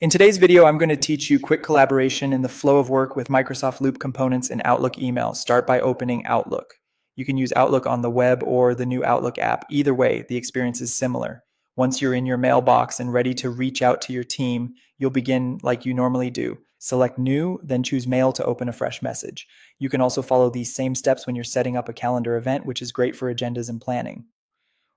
In today's video, I'm going to teach you quick collaboration in the flow of work with Microsoft Loop components in Outlook email. Start by opening Outlook. You can use Outlook on the web or the new Outlook app. Either way, the experience is similar. Once you're in your mailbox and ready to reach out to your team, you'll begin like you normally do. Select New, then choose Mail to open a fresh message. You can also follow these same steps when you're setting up a calendar event, which is great for agendas and planning.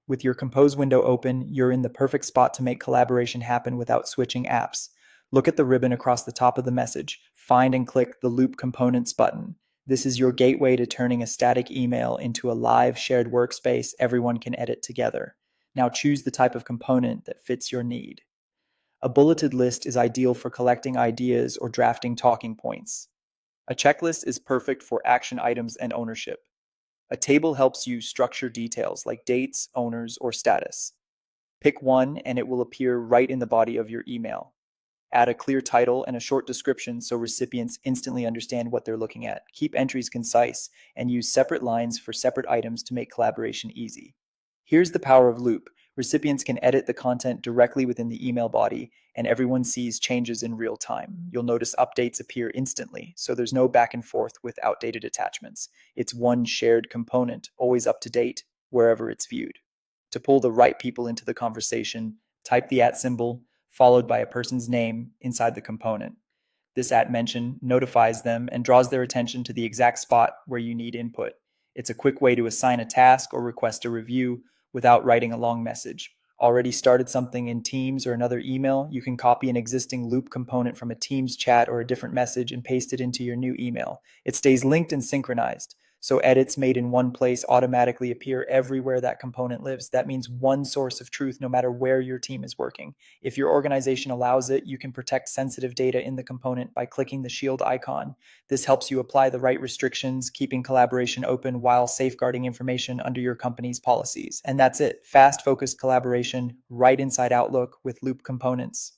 With your Compose window open, you're in the perfect spot to make collaboration happen without switching apps. Look at the ribbon across the top of the message. Find and click the Loop Components button. This is your gateway to turning a static email into a live shared workspace everyone can edit together. Now choose the type of component that fits your need. A bulleted list is ideal for collecting ideas or drafting talking points. A checklist is perfect for action items and ownership. A table helps you structure details like dates, owners, or status. Pick one and it will appear right in the body of your email. Add a clear title and a short description so recipients instantly understand what they're looking at. Keep entries concise and use separate lines for separate items to make collaboration easy. Here's the power of Loop. Recipients can edit the content directly within the email body, and everyone sees changes in real time. You'll notice updates appear instantly, so there's no back and forth with outdated attachments. It's one shared component, always up to date, wherever it's viewed. To pull the right people into the conversation, type the @ symbol followed by a person's name inside the component. This @ mention notifies them and draws their attention to the exact spot where you need input. It's a quick way to assign a task or request a review without writing a long message. Already started something in Teams or another email? You can copy an existing Loop component from a Teams chat or a different message and paste it into your new email. It stays linked and synchronized, so edits made in one place automatically appear everywhere that component lives. That means one source of truth no matter where your team is working. If your organization allows it, you can protect sensitive data in the component by clicking the shield icon. This helps you apply the right restrictions, keeping collaboration open while safeguarding information under your company's policies. And that's it. Fast, focused collaboration right inside Outlook with Loop components.